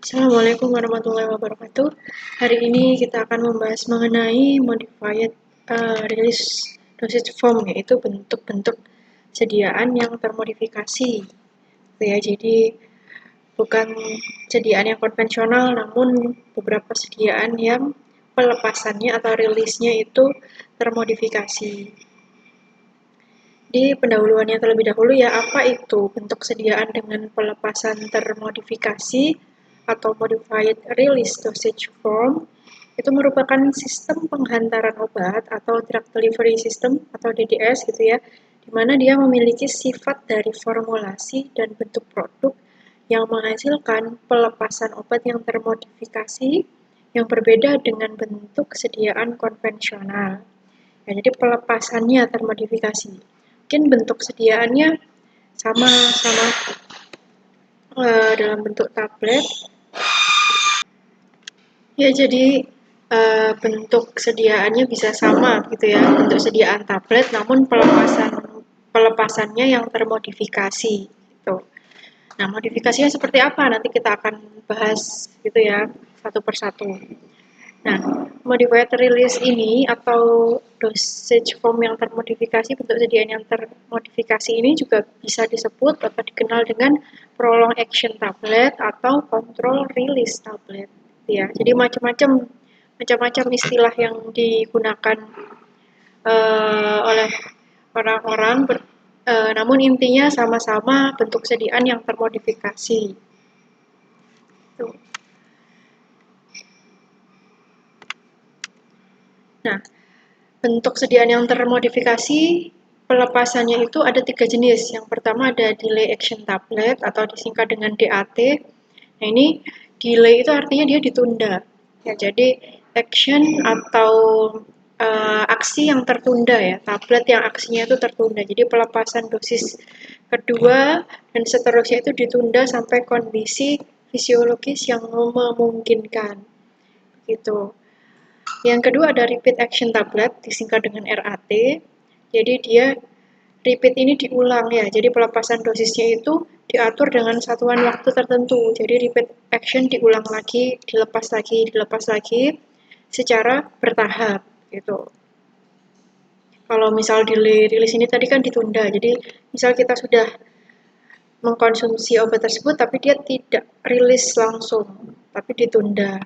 Assalamualaikum warahmatullahi wabarakatuh. Hari ini kita akan membahas mengenai modified release dosage form, yaitu bentuk-bentuk sediaan yang termodifikasi. Ya, jadi bukan sediaan yang konvensional, namun beberapa sediaan yang pelepasannya atau rilisnya itu termodifikasi. Di pendahuluannya terlebih dahulu ya, apa itu bentuk sediaan dengan pelepasan termodifikasi atau modified release dosage form? Itu merupakan sistem penghantaran obat atau drug delivery system atau DDS gitu ya, di mana dia memiliki sifat dari formulasi dan bentuk produk yang menghasilkan pelepasan obat yang termodifikasi yang berbeda dengan bentuk sediaan konvensional. Nah, jadi pelepasannya termodifikasi. Mungkin bentuk sediaannya sama dalam bentuk tablet. Ya, jadi bentuk sediaannya bisa sama gitu ya, bentuk sediaan tablet, namun pelepasannya yang termodifikasi gitu. Nah, modifikasinya seperti apa? Nanti kita akan bahas gitu ya, satu persatu. Nah, modified release ini atau dosage form yang termodifikasi, bentuk sediaan yang termodifikasi ini juga bisa disebut atau dikenal dengan prolonged action tablet atau control release tablet. Ya, jadi macam-macam istilah yang digunakan oleh orang-orang, namun intinya sama-sama bentuk sediaan yang termodifikasi. Tuh. Nah, bentuk sediaan yang termodifikasi, pelepasannya itu ada 3 jenis. Yang pertama ada delay action tablet atau disingkat dengan DAT. Nah, ini delay itu artinya dia ditunda. Ya, jadi action atau aksi yang tertunda ya, tablet yang aksinya itu tertunda. Jadi pelepasan dosis kedua dan seterusnya itu ditunda sampai kondisi fisiologis yang memungkinkan. Gitu. Yang kedua ada repeat action tablet, disingkat dengan RAT. Jadi dia repeat ini diulang ya. Jadi pelepasan dosisnya itu diatur dengan satuan waktu tertentu. Jadi repeat action diulang lagi, dilepas lagi secara bertahap gitu. Kalau misal delay rilis ini tadi kan ditunda. Jadi misal kita sudah mengkonsumsi obat tersebut tapi dia tidak rilis langsung, tapi ditunda.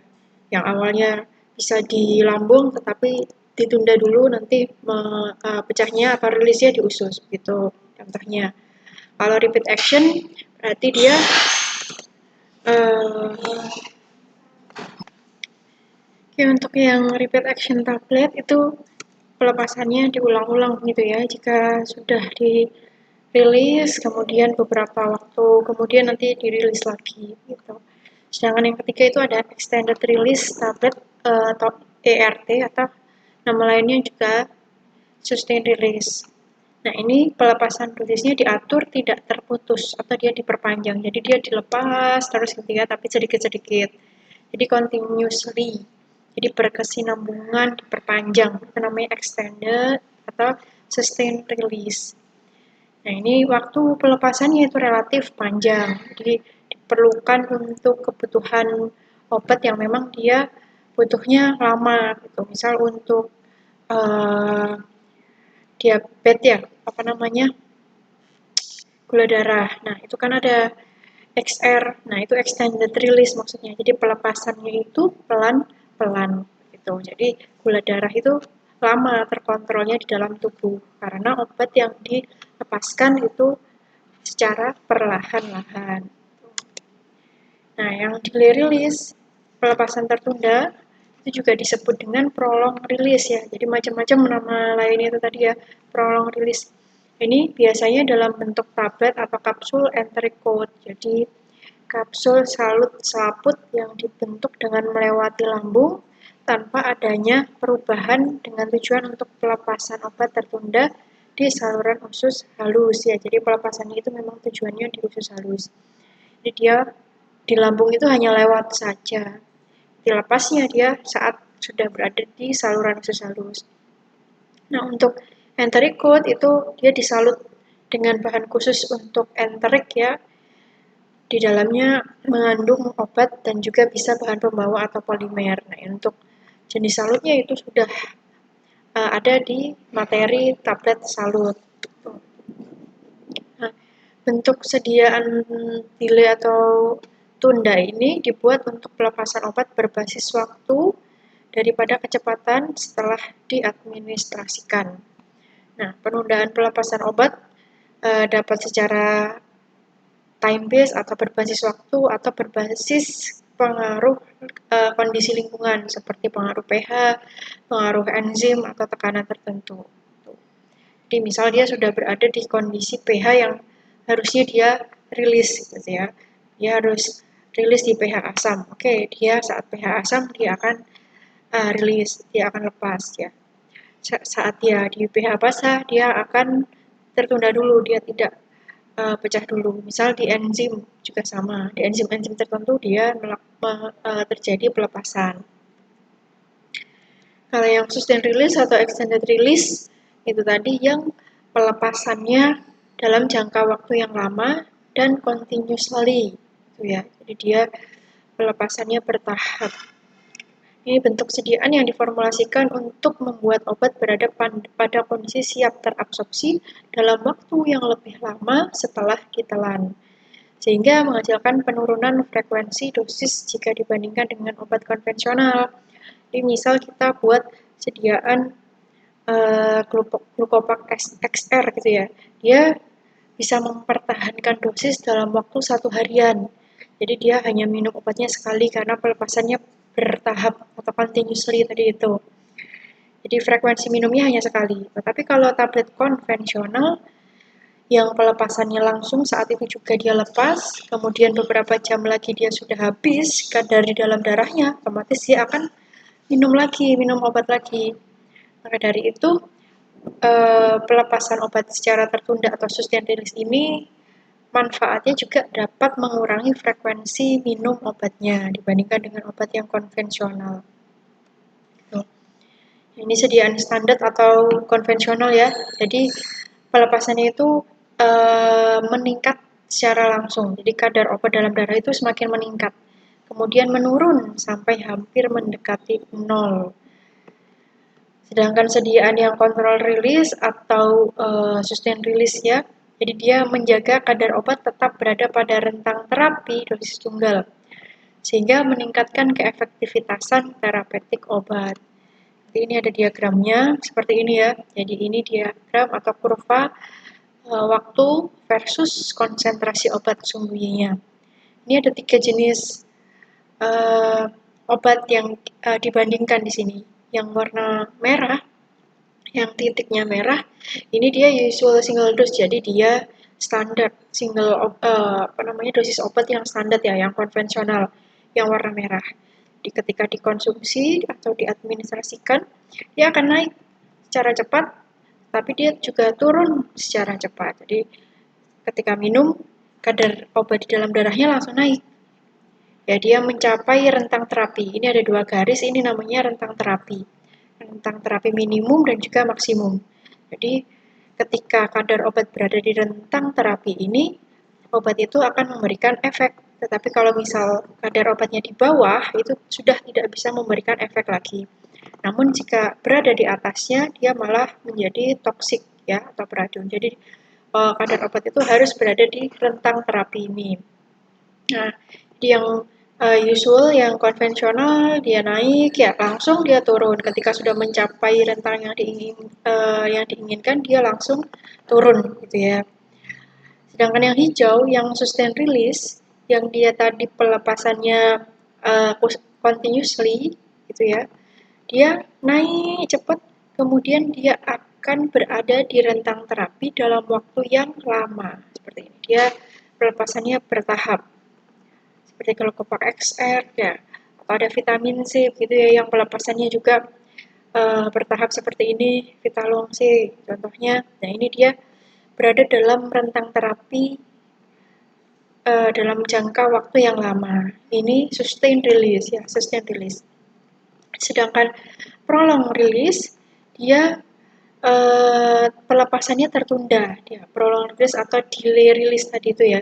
Yang awalnya bisa di lambung tetapi ditunda dulu, nanti pecahnya atau rilisnya di usus gitu contohnya. Kalau repeat action berarti dia untuk yang repeat action tablet itu pelepasannya diulang-ulang gitu ya. Jika sudah dirilis, kemudian beberapa waktu kemudian nanti dirilis lagi gitu. Sedangkan yang ketiga itu ada extended release tablet atau ERT atau nama lainnya juga sustained release. Nah, ini pelepasan dosisnya diatur tidak terputus atau dia diperpanjang. Jadi dia dilepas terus gitu ya, tapi sedikit-sedikit. Jadi continuously. Jadi berkesinambungan, diperpanjang. Itu namanya extended atau sustained release. Nah, ini waktu pelepasannya itu relatif panjang. Jadi diperlukan untuk kebutuhan obat yang memang dia butuhnya lama gitu. Misal untuk diabetes ya, apa namanya? Gula darah. Nah, itu kan ada XR. Nah, itu extended release maksudnya. Jadi pelepasannya itu pelan-pelan gitu. Jadi gula darah itu lama terkontrolnya di dalam tubuh karena obat yang dilepaskan itu secara perlahan-lahan. Nah, yang delay release, pelepasan tertunda, itu juga disebut dengan prolonged release ya. Jadi macam-macam nama lainnya itu tadi ya, prolonged release. Ini biasanya dalam bentuk tablet atau kapsul enteric coat. Jadi kapsul salut selaput yang dibentuk dengan melewati lambung tanpa adanya perubahan dengan tujuan untuk pelepasan obat tertunda di saluran usus halus ya. Jadi pelepasannya itu memang tujuannya di usus halus. Jadi dia di lambung itu hanya lewat saja. Dilepasnya dia saat sudah berada di saluran usus halus. Nah, untuk enteric coat itu dia disalut dengan bahan khusus untuk enteric ya. Di dalamnya mengandung obat dan juga bisa bahan pembawa atau polimer. Nah, untuk jenis salutnya itu sudah ada di materi tablet salut. Nah, bentuk sediaan delay atau tunda ini dibuat untuk pelepasan obat berbasis waktu daripada kecepatan setelah diadministrasikan. Nah, penundaan pelepasan obat dapat secara time base atau berbasis waktu atau berbasis pengaruh kondisi lingkungan seperti pengaruh pH, pengaruh enzim atau tekanan tertentu. Jadi misal dia sudah berada di kondisi pH yang harusnya dia rilis gitu ya. Dia harus rilis di pH asam. Oke, dia saat pH asam dia akan rilis, dia akan lepas ya. Saat dia di pH basah dia akan tertunda dulu, dia tidak pecah dulu. Misal di enzim juga sama. Di enzim-enzim tertentu dia terjadi pelepasan. Kalau yang sustain release atau extended release itu tadi yang pelepasannya dalam jangka waktu yang lama dan continuously, gitu ya. Jadi dia pelepasannya bertahap. Ini bentuk sediaan yang diformulasikan untuk membuat obat berada pada kondisi siap terabsorpsi dalam waktu yang lebih lama setelah ditelan, sehingga menghasilkan penurunan frekuensi dosis jika dibandingkan dengan obat konvensional. Jadi misal kita buat sediaan glukopak XR gitu ya, dia bisa mempertahankan dosis dalam waktu 1 harian. Jadi dia hanya minum obatnya sekali karena pelepasannya bertahap atau continuously tadi itu. Jadi frekuensi minumnya hanya sekali. Tetapi kalau tablet konvensional yang pelepasannya langsung saat itu juga dia lepas, kemudian beberapa jam lagi dia sudah habis kadar di dalam darahnya, otomatis dia akan minum obat lagi. Maka dari itu, pelepasan obat secara tertunda atau sustain release ini manfaatnya juga dapat mengurangi frekuensi minum obatnya dibandingkan dengan obat yang konvensional. Ini sediaan standar atau konvensional ya. Jadi pelepasannya itu meningkat secara langsung. Jadi kadar obat dalam darah itu semakin meningkat. Kemudian menurun sampai hampir mendekati 0. Sedangkan sediaan yang kontrol release atau sustain release ya, jadi dia menjaga kadar obat tetap berada pada rentang terapi dosis tunggal, sehingga meningkatkan keefektivitasan terapeutik obat. Jadi ini ada diagramnya seperti ini ya. Jadi ini diagram atau kurva waktu versus konsentrasi obat sesungguhnya. Ini ada 3 jenis obat yang dibandingkan di sini. Yang warna merah, yang titiknya merah, ini dia usual single dose, jadi dia standar dosis obat yang standar ya, yang konvensional, yang warna merah. Jadi ketika dikonsumsi atau diadministrasikan, dia akan naik secara cepat, tapi dia juga turun secara cepat. Jadi ketika minum, kadar obat di dalam darahnya langsung naik. Ya, dia mencapai rentang terapi. Ini ada 2 garis, ini namanya rentang terapi. Rentang terapi minimum dan juga maksimum. Jadi, ketika kadar obat berada di rentang terapi ini, obat itu akan memberikan efek. Tetapi kalau misal kadar obatnya di bawah, itu sudah tidak bisa memberikan efek lagi. Namun jika berada di atasnya, dia malah menjadi toksik ya atau beracun. Jadi kadar obat itu harus berada di rentang terapi ini. Nah, yang usual, yang konvensional dia naik ya langsung dia turun. Ketika sudah mencapai rentang yang diinginkan dia langsung turun gitu ya. Sedangkan yang hijau, yang sustain release, yang dia tadi pelepasannya continuously gitu ya, dia naik cepat, kemudian dia akan berada di rentang terapi dalam waktu yang lama seperti ini. Dia pelepasannya bertahap seperti Glucopak XR ya, atau ada vitamin C gitu ya yang pelepasannya juga bertahap seperti ini, Vitalong C contohnya. Nah, ini dia berada dalam rentang terapi dalam jangka waktu yang lama. Ini sustain release ya, sustain release. Sedangkan prolong release dia pelepasannya tertunda, dia prolong release atau delay release tadi itu ya.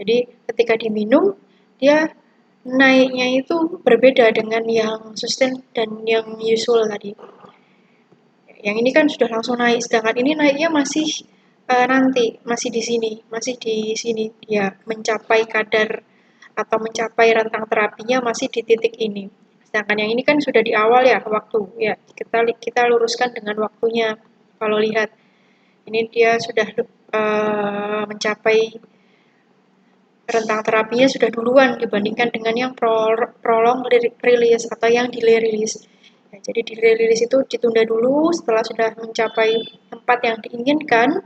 Jadi ketika diminum, dia naiknya itu berbeda dengan yang sustain dan yang usual tadi. Yang ini kan sudah langsung naik, sedangkan ini naiknya masih nanti, masih di sini dia mencapai kadar atau mencapai rentang terapinya masih di titik ini. Sedangkan yang ini kan sudah di awal ya waktu ya kita luruskan dengan waktunya. Kalau lihat ini dia sudah mencapai rentang terapinya sudah duluan dibandingkan dengan yang prolong release atau yang delay release. Ya, jadi delay release itu ditunda dulu setelah sudah mencapai tempat yang diinginkan,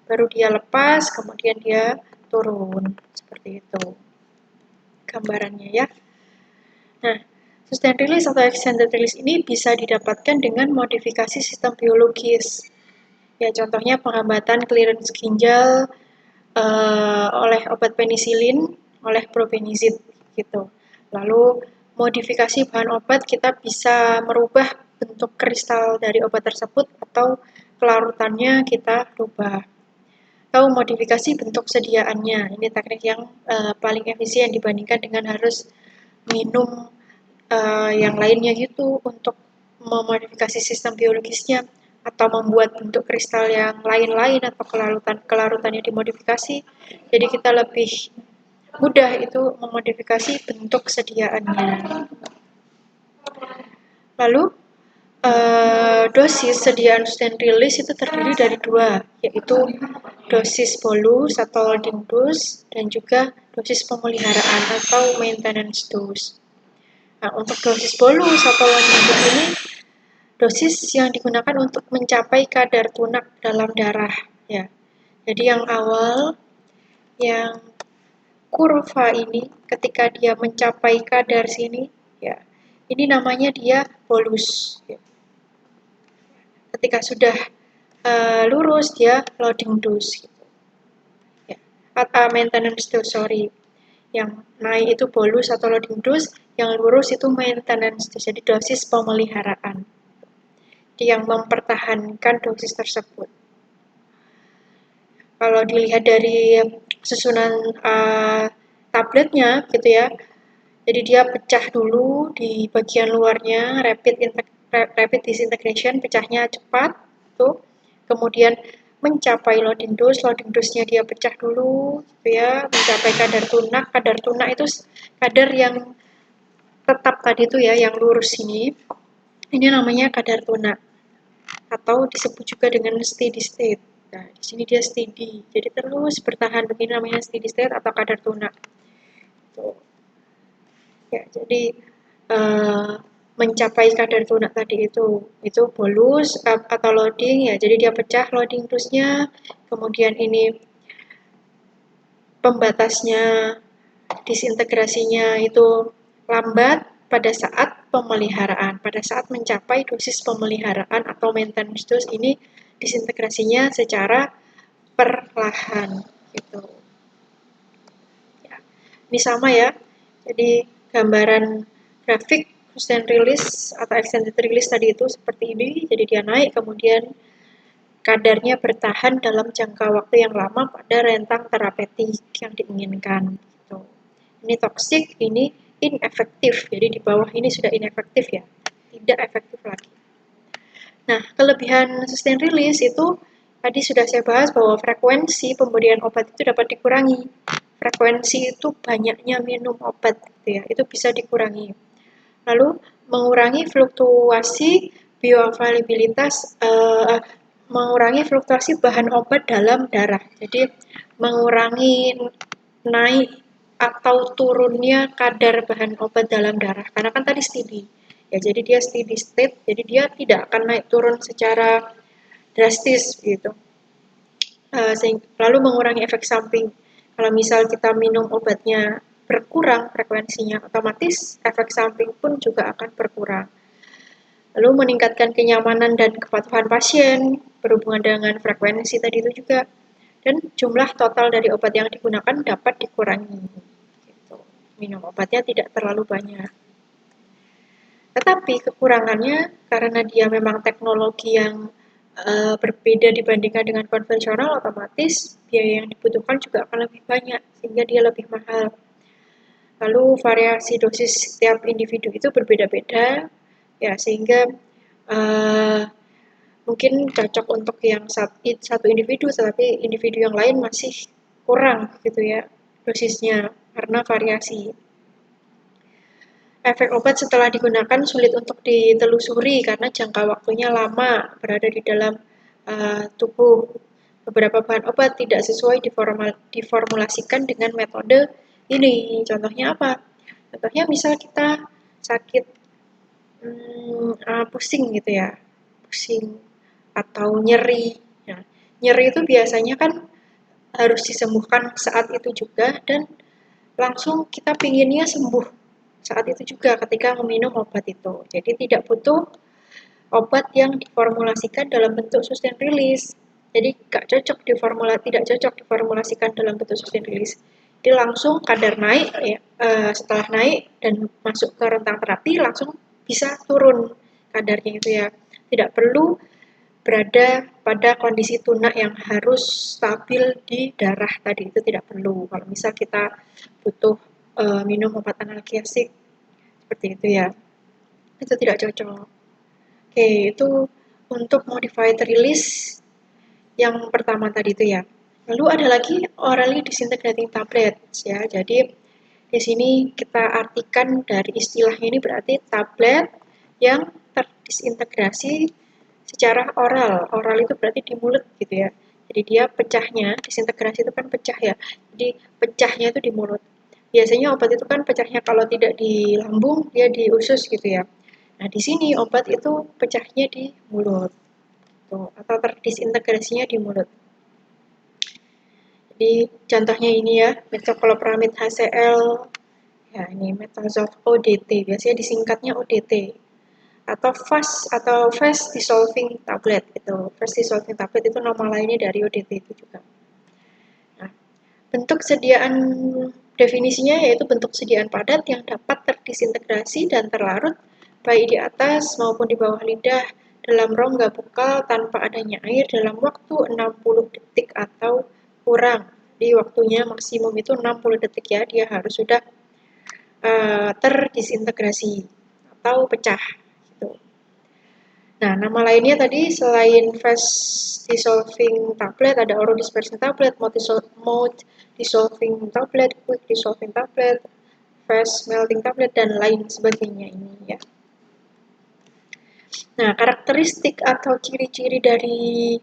baru dia lepas, kemudian dia turun. Seperti itu gambarannya ya. Nah, sustained release atau extended release ini bisa didapatkan dengan modifikasi sistem biologis. Ya, contohnya penghambatan clearance ginjal oleh obat penisilin, oleh probenizid gitu. Lalu modifikasi bahan obat kita bisa merubah bentuk kristal dari obat tersebut atau kelarutannya kita rubah. Atau modifikasi bentuk sediaannya. Ini teknik yang paling efisien dibandingkan dengan harus minum yang lainnya gitu untuk memodifikasi sistem biologisnya atau membuat bentuk kristal yang lain-lain atau kelarutannya dimodifikasi. Jadi kita lebih mudah itu memodifikasi bentuk sediaannya. Lalu dosis sediaan sustained release itu terdiri dari dua, yaitu dosis bolus atau loading dose dan juga dosis pemeliharaan atau maintenance dose. Nah, untuk dosis bolus atau loading dose ini dosis yang digunakan untuk mencapai kadar tunak dalam darah ya. Jadi yang awal yang kurva ini ketika dia mencapai kadar sini ya. Ini namanya dia bolus ya. Ketika sudah lurus dia loading dose gitu. Ya. Maintenance dose sorry. Yang naik itu bolus atau loading dose, yang lurus itu maintenance dose, jadi dosis pemeliharaan. Yang mempertahankan dosis tersebut. Kalau dilihat dari susunan tabletnya gitu ya, jadi dia pecah dulu di bagian luarnya, rapid disintegration, pecahnya cepat, tuh. Kemudian mencapai loading dose-nya dia pecah dulu, gitu ya, mencapai kadar tunak itu kadar yang tetap tadi tuh ya, yang lurus ini namanya kadar tunak atau disebut juga dengan steady state. Nah, di sini dia steady, jadi terus bertahan begini namanya steady state atau kadar tunak. Tuh. Ya, jadi mencapai kadar tunak tadi itu bolus atau loading ya, jadi dia pecah loading dose-nya, kemudian ini pembatasnya disintegrasinya itu lambat pada saat pemeliharaan. Pada saat mencapai dosis pemeliharaan atau maintenance dose ini disintegrasinya secara perlahan gitu. Ya. Ini sama ya. Jadi gambaran grafik sustained release atau extended release tadi itu seperti ini. Jadi dia naik kemudian kadarnya bertahan dalam jangka waktu yang lama pada rentang terapeutik yang diinginkan. Gitu. Ini toksik, ini inefektif. Jadi di bawah ini sudah inefektif ya, tidak efektif lagi. Nah, kelebihan sustained release itu tadi sudah saya bahas bahwa frekuensi pemberian obat itu dapat dikurangi. Frekuensi itu banyaknya minum obat gitu ya, itu bisa dikurangi. Lalu mengurangi fluktuasi bioavailabilitas mengurangi fluktuasi bahan obat dalam darah. Jadi mengurangi naik atau turunnya kadar bahan obat dalam darah. Karena kan tadi steady. Ya, jadi dia steady state, jadi dia tidak akan naik turun secara drastis gitu. Lalu mengurangi efek samping. Kalau misal kita minum obatnya berkurang frekuensinya, otomatis efek samping pun juga akan berkurang. Lalu meningkatkan kenyamanan dan kepatuhan pasien berhubungan dengan frekuensi tadi itu juga. Dan jumlah total dari obat yang digunakan dapat dikurangi. Gitu. Minum obatnya tidak terlalu banyak. Tetapi kekurangannya karena dia memang teknologi yang berbeda dibandingkan dengan konvensional, otomatis biaya yang dibutuhkan juga akan lebih banyak, sehingga dia lebih mahal. Lalu variasi dosis setiap individu itu berbeda-beda, ya sehingga uh, mungkin cocok untuk yang satu individu, tetapi individu yang lain masih kurang gitu ya dosisnya karena variasi. Efek obat setelah digunakan sulit untuk ditelusuri karena jangka waktunya lama berada di dalam tubuh. Beberapa bahan obat tidak sesuai diformulasikan dengan metode ini. Contohnya apa? Contohnya misal kita sakit pusing gitu ya, pusing atau nyeri. Nah, nyeri itu biasanya kan harus disembuhkan saat itu juga dan langsung kita pinginnya sembuh saat itu juga ketika meminum obat itu. Jadi tidak butuh obat yang diformulasikan dalam bentuk sustain release. Jadi tidak cocok diformulasikan dalam bentuk sustain release. Jadi langsung kadar naik ya, setelah naik dan masuk ke rentang terapi langsung bisa turun kadarnya itu ya. Tidak perlu berada pada kondisi tunak yang harus stabil di darah tadi, itu tidak perlu. Kalau misal kita butuh minum obat analgesik seperti itu ya, itu tidak cocok. Oke, itu untuk modified release yang pertama tadi itu ya. Lalu ada lagi orally disintegrating tablets ya. Jadi di sini kita artikan dari istilahnya ini berarti tablet yang terdisintegrasi secara oral. Oral itu berarti di mulut gitu ya. Jadi dia pecahnya, disintegrasi itu kan pecah ya. Jadi pecahnya itu di mulut. Biasanya obat itu kan pecahnya kalau tidak di lambung, dia di usus gitu ya. Nah, di sini obat itu pecahnya di mulut. Tuh, atau terdisintegrasinya di mulut. Jadi contohnya ini ya, metoclopramid HCl, ya ini metazol ODT, biasanya disingkatnya ODT. Atau fast dissolving tablet itu. Fast dissolving tablet itu nama lainnya dari ODT itu juga. Nah, bentuk sediaan definisinya yaitu bentuk sediaan padat yang dapat terdisintegrasi dan terlarut baik di atas maupun di bawah lidah dalam rongga bukal tanpa adanya air dalam waktu 60 detik atau kurang. Di waktunya maksimum itu 60 detik ya, dia harus sudah terdisintegrasi atau pecah gitu. Nah, nama lainnya tadi selain fast dissolving tablet, ada oral dispersing tablet, mode dissolving tablet, quick dissolving tablet, fast melting tablet, dan lain sebagainya ini ya. Nah, karakteristik atau ciri-ciri dari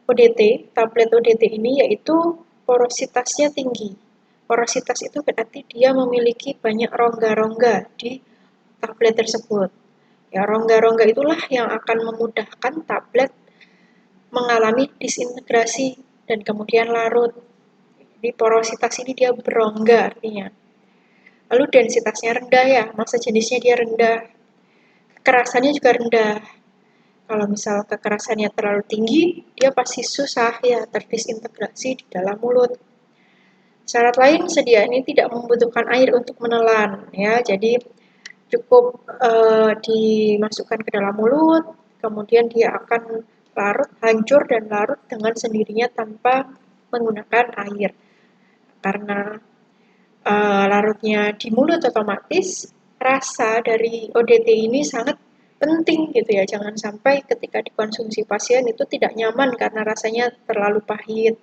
ODT, tablet ODT ini yaitu porositasnya tinggi. Porositas itu berarti dia memiliki banyak rongga-rongga di tablet tersebut. Ya, rongga-rongga itulah yang akan memudahkan tablet mengalami disintegrasi dan kemudian larut. Jadi porositas ini dia berongga artinya. Lalu densitasnya rendah ya, massa jenisnya dia rendah. Kekerasannya juga rendah. Kalau misal kekerasannya terlalu tinggi, dia pasti susah ya terdisintegrasi di dalam mulut. Syarat lain sedia ini tidak membutuhkan air untuk menelan ya, jadi cukup dimasukkan ke dalam mulut, kemudian dia akan larut, hancur dan larut dengan sendirinya tanpa menggunakan air. Karena larutnya di mulut otomatis rasa dari ODT ini sangat penting gitu ya. Jangan sampai ketika dikonsumsi pasien itu tidak nyaman karena rasanya terlalu pahit.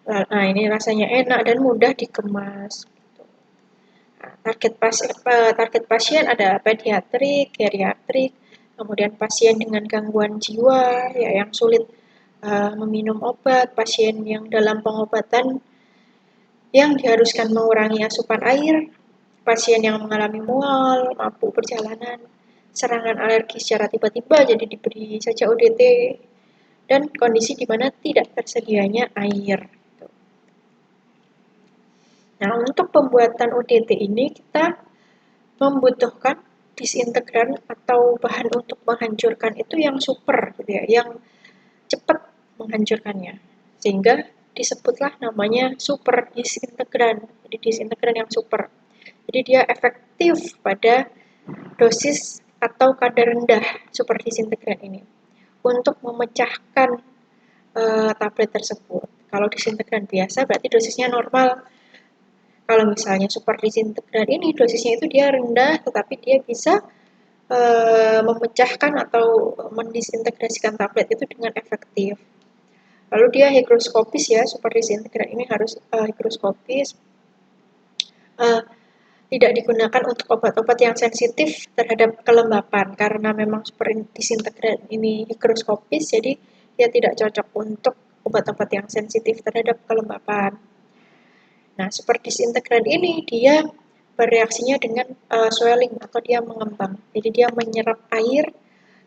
Nah, ini rasanya enak dan mudah dikemas. Gitu. Nah, target pasien ada pediatrik, geriatrik, kemudian pasien dengan gangguan jiwa ya yang sulit meminum obat, pasien yang dalam pengobatan yang diharuskan mengurangi asupan air, pasien yang mengalami mual, mabuk perjalanan, serangan alergi secara tiba-tiba jadi diberi saja ODT, dan kondisi di mana tidak tersedianya air. Nah, untuk pembuatan ODT ini kita membutuhkan disintegran atau bahan untuk menghancurkan itu yang super gitu ya, yang cepat menghancurkannya. Sehingga disebutlah namanya super disintegran. Jadi disintegran yang super. Jadi dia efektif pada dosis atau kadar rendah super disintegran ini. untuk memecahkan tablet tersebut. Kalau disintegran biasa berarti dosisnya normal. Kalau misalnya super disintegran ini dosisnya itu dia rendah, tetapi dia bisa memecahkan atau mendisintegrasikan tablet itu dengan efektif. Lalu dia higroskopis ya, super disintegran ini harus higroskopis. Tidak digunakan untuk obat-obat yang sensitif terhadap kelembapan karena memang super disintegran ini higroskopis, jadi dia tidak cocok untuk obat-obat yang sensitif terhadap kelembapan. Nah, super disintegran ini dia bereaksinya dengan swelling atau dia mengembang. Jadi dia menyerap air.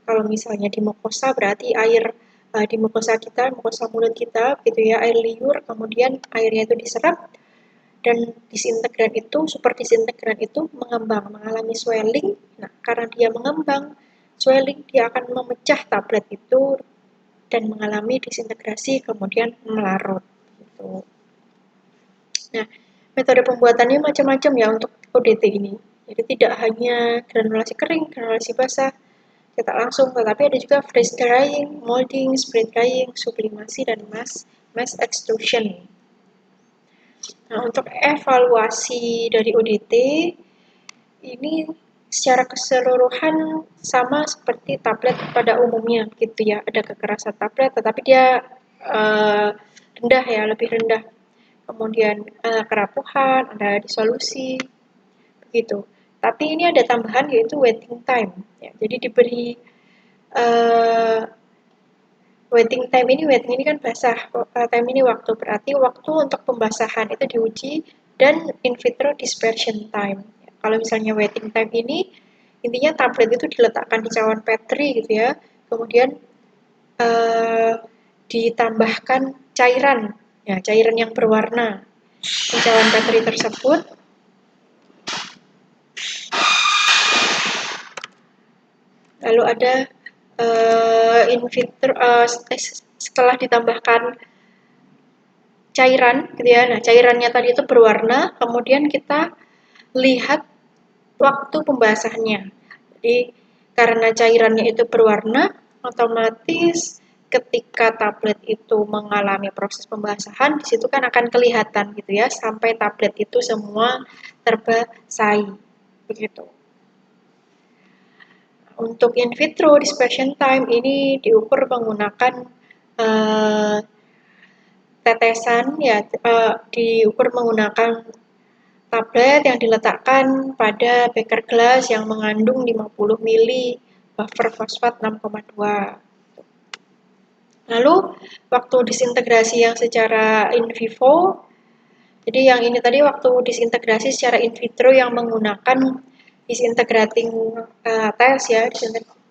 Kalau misalnya di mukosa berarti air di mukosa kita, mukosa mulut kita, gitu ya, air liur, kemudian airnya itu diserap dan disintegran itu, super disintegran itu mengembang, mengalami swelling. Nah, karena dia mengembang, swelling, dia akan memecah tablet itu dan mengalami disintegrasi, kemudian melarut. Gitu. Nah, metode pembuatannya macam-macam ya untuk ODT ini. Jadi tidak hanya granulasi kering, granulasi basah, cetak langsung, tetapi ada juga freeze drying, molding, spray drying, sublimasi, dan mass extrusion. Nah, untuk evaluasi dari ODT, ini secara keseluruhan sama seperti tablet pada umumnya gitu ya. Ada kekerasan tablet, tetapi dia rendah ya, lebih rendah. Kemudian kerapuhan, ada disolusi, begitu. Tapi ini ada tambahan yaitu waiting time. Ya, jadi diberi waiting time ini, waiting ini kan basah, time ini waktu, berarti waktu untuk pembasahan itu diuji, dan in vitro dispersion time. Kalau misalnya waiting time ini, intinya tablet itu diletakkan di cawan Petri gitu ya, kemudian ditambahkan cairan, ya cairan yang berwarna di cawan Petri tersebut. Lalu ada in vitro setelah ditambahkan cairan gitu ya. Nah, cairannya tadi itu berwarna, kemudian kita lihat waktu pembasahannya. Jadi karena cairannya itu berwarna, otomatis ketika tablet itu mengalami proses pembasahan, di situ kan akan kelihatan gitu ya, sampai tablet itu semua terbasahi. Begitu. Untuk in vitro dispersion time ini diukur menggunakan tetesan ya, diukur menggunakan tablet yang diletakkan pada beker gelas yang mengandung 50 ml buffer fosfat 6,2. Lalu waktu disintegrasi yang secara in vivo, jadi yang ini tadi waktu disintegrasi secara in vitro yang menggunakan disintegrating test ya,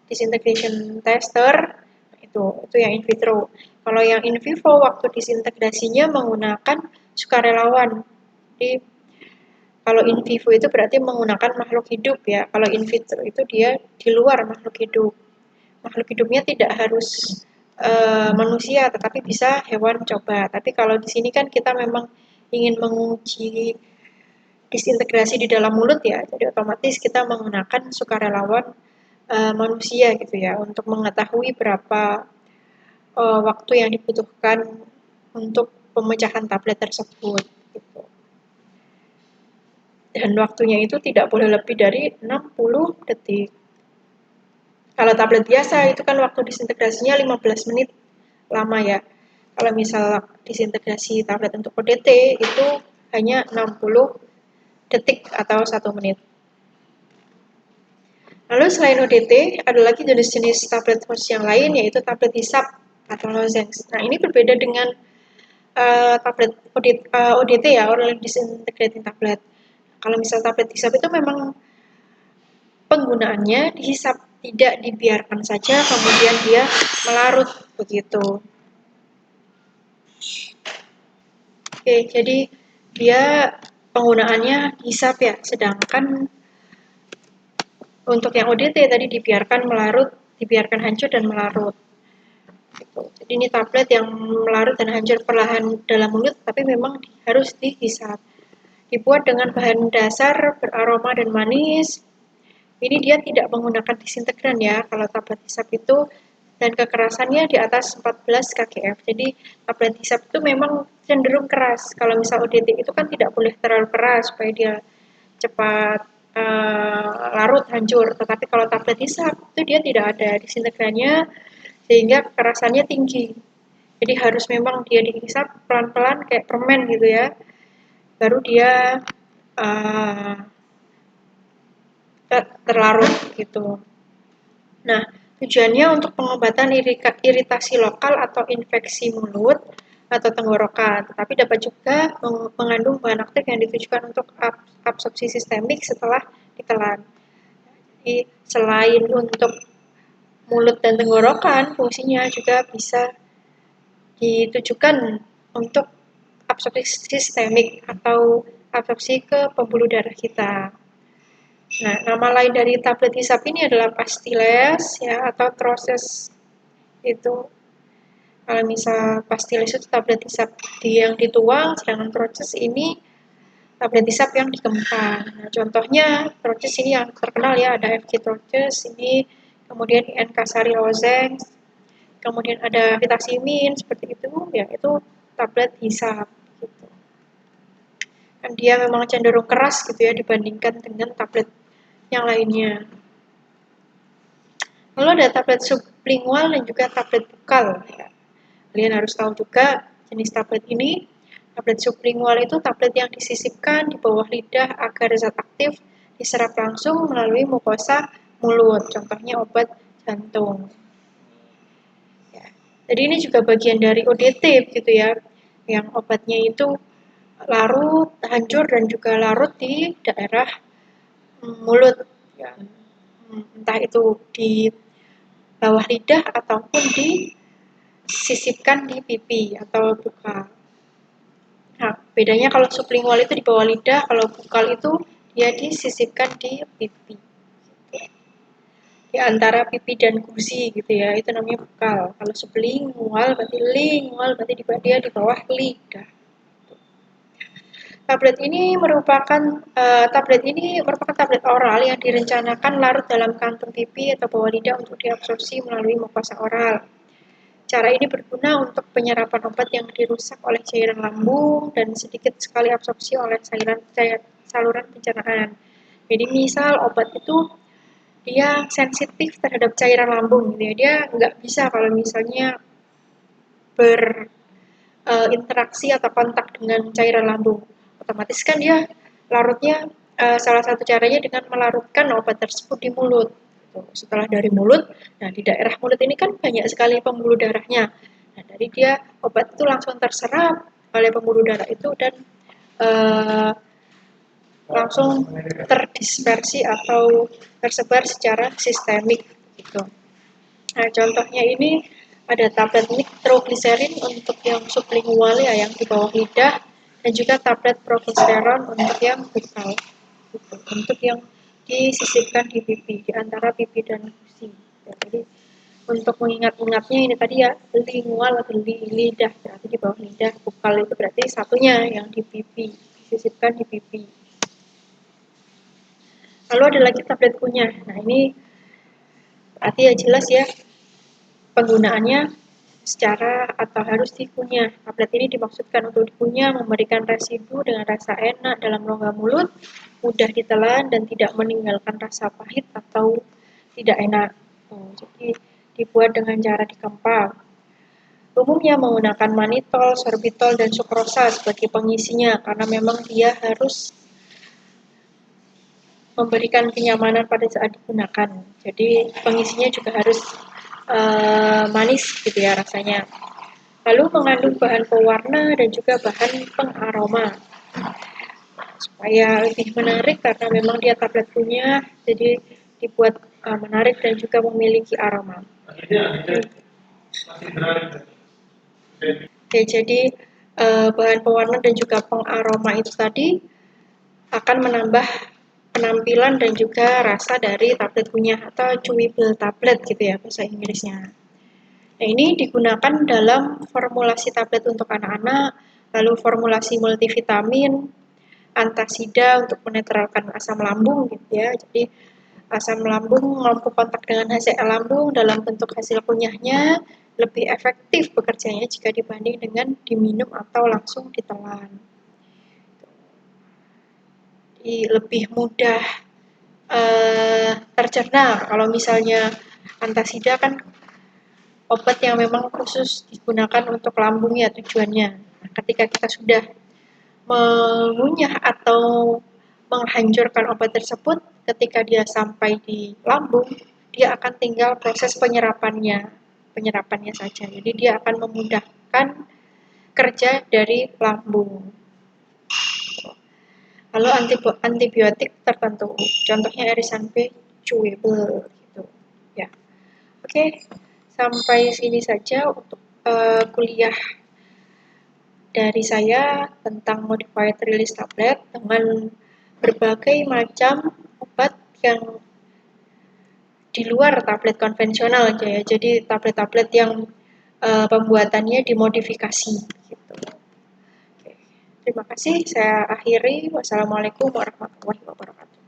disintegration tester, itu yang in vitro. Kalau yang in vivo waktu disintegrasinya menggunakan sukarelawan. Jadi kalau in vivo itu berarti menggunakan makhluk hidup ya. Kalau in vitro itu dia di luar makhluk hidup. Makhluk hidupnya tidak harus manusia, tetapi bisa hewan coba. Tapi kalau di sini kan kita memang ingin menguji disintegrasi di dalam mulut ya. Jadi otomatis kita menggunakan sukarelawan manusia gitu ya untuk mengetahui berapa waktu yang dibutuhkan untuk pemecahan tablet tersebut. Gitu. Dan waktunya itu tidak boleh lebih dari 60 detik. Kalau tablet biasa itu kan waktu disintegrasinya 15 menit lama ya. Kalau misal disintegrasi tablet untuk ODT itu hanya 60 detik atau 1 menit. Lalu selain ODT, ada lagi jenis-jenis tablet host yang lain yaitu tablet hisap atau lozenge. Nah, ini berbeda dengan tablet ODT ya, oral disintegrating tablet. Kalau misal tablet hisap itu memang penggunaannya dihisap, tidak dibiarkan saja kemudian dia melarut begitu. Oke, jadi dia penggunaannya dihisap ya, sedangkan untuk yang ODT tadi dibiarkan melarut, dibiarkan hancur dan melarut. Gitu. Jadi ini tablet yang melarut dan hancur perlahan dalam mulut, tapi memang harus dihisap. Dibuat dengan bahan dasar beraroma dan manis. Ini dia tidak menggunakan disintegran ya. Kalau tablet hisap itu dan kekerasannya di atas 14 kgf. Jadi tablet hisap itu memang cenderung keras. Kalau misal ODT itu kan tidak boleh terlalu keras supaya dia cepat larut hancur. Tetapi kalau tablet hisap itu dia tidak ada disintegrannya sehingga kekerasannya tinggi. Jadi harus memang dia dihisap pelan-pelan kayak permen gitu ya. Baru dia terlarut gitu. Nah, tujuannya untuk pengobatan iritasi lokal atau infeksi mulut atau tenggorokan, tetapi dapat juga mengandung bahan aktif yang ditujukan untuk absorpsi sistemik setelah ditelan. Jadi selain untuk mulut dan tenggorokan, fungsinya juga bisa ditujukan untuk absorpsi sistemik atau absorpsi ke pembuluh darah kita. Nah, nama lain dari tablet hisap ini adalah pastiles ya atau proses itu. Kalau misal pastiles itu tablet hisap yang dituang, sedangkan proses ini tablet hisap yang dikembang. Nah, contohnya proses ini yang terkenal ya, ada FG Torches ini, kemudian INK Sari Lozeng, kemudian ada Vitasimin seperti itu, ya itu tablet hisap gitu. Dan dia memang cenderung keras gitu ya dibandingkan dengan tablet yang lainnya. Lalu ada tablet sublingual dan juga tablet bukal. Ya. Kalian harus tahu juga jenis tablet ini. Tablet sublingual itu tablet yang disisipkan di bawah lidah agar zat aktif diserap langsung melalui mukosa mulut. Contohnya obat jantung. Ya. Jadi ini juga bagian dari ODT gitu ya, yang obatnya itu larut, hancur dan juga larut di daerah mulut. Ya. Entah itu di bawah lidah ataupun disisipkan di pipi atau bukal. Nah, bedanya kalau sublingual itu di bawah lidah, kalau bukal itu dia disisipkan di pipi. Di antara pipi dan gusi gitu ya, itu namanya bukal. Kalau sublingual berarti lingual berarti dia di bawah lidah. Tablet ini merupakan tablet oral yang direncanakan larut dalam kantung pipi atau bawah lidah untuk diabsorpsi melalui mukosa oral. Cara ini berguna untuk penyerapan obat yang dirusak oleh cairan lambung dan sedikit sekali absorpsi oleh saluran pencernaan. Jadi misal obat itu dia sensitif terhadap cairan lambung, gitu ya. Dia nggak bisa kalau misalnya berinteraksi atau kontak dengan cairan lambung. Otomatis kan dia larutnya salah satu caranya dengan melarutkan obat tersebut di mulut. Setelah dari mulut, nah di daerah mulut ini kan banyak sekali pembuluh darahnya. Nah dari dia obat itu langsung terserap oleh pembuluh darah itu dan langsung terdispersi atau tersebar secara sistemik gitu. Nah contohnya ini ada tablet nitroglycerin untuk yang sublingual ya yang di bawah lidah dan juga tablet progesteron untuk yang bukal gitu. Untuk yang disisipkan di pipi, di antara pipi dan gusi. Ya, jadi untuk mengingat-ingatnya ini tadi ya lingual atau lidah, berarti di bawah lidah, bukal itu berarti satunya yang di pipi, disisipkan di pipi. Lalu ada lagi tablet kunyah. Nah ini berarti ya jelas ya penggunaannya secara atau harus dikunyah. Tablet ini dimaksudkan untuk dikunyah, memberikan residu dengan rasa enak dalam rongga mulut, mudah ditelan dan tidak meninggalkan rasa pahit atau tidak enak. Jadi dibuat dengan cara dikempal. Umumnya menggunakan manitol, sorbitol, dan sukrosa sebagai pengisinya karena memang dia harus memberikan kenyamanan pada saat digunakan. Jadi pengisinya juga harus manis gitu ya rasanya. Lalu mengandung bahan pewarna dan juga bahan pengaroma supaya lebih menarik karena memang dia tablet kunyah, jadi dibuat menarik dan juga memiliki aroma. Oke, jadi bahan pewarna dan juga pengaroma itu tadi akan menambah penampilan dan juga rasa dari tablet kunyah atau chewable tablet gitu ya bahasa Inggrisnya. Nah, ini digunakan dalam formulasi tablet untuk anak-anak, lalu formulasi multivitamin, antasida untuk menetralkan asam lambung gitu ya. Jadi Asam lambung mampu kontak dengan HCl lambung dalam bentuk hasil kunyahnya lebih efektif bekerjanya jika dibanding dengan diminum atau langsung ditelan. Jadi lebih mudah tercerna. Kalau misalnya antasida kan obat yang memang khusus digunakan untuk lambung ya tujuannya. Nah, ketika kita sudah mengunyah atau menghancurkan obat tersebut, ketika dia sampai di lambung, dia akan tinggal proses penyerapannya saja. Jadi dia akan memudahkan kerja dari lambung. Lalu antibiotik tertentu, contohnya irisan B chewable gitu. Ya, oke, sampai sini saja untuk kuliah dari saya tentang modified release tablet dengan berbagai macam obat yang di luar tablet konvensional aja ya. Jadi tablet-tablet yang pembuatannya dimodifikasi gitu. Oke. Terima kasih, saya akhiri. Wassalamualaikum warahmatullahi wabarakatuh.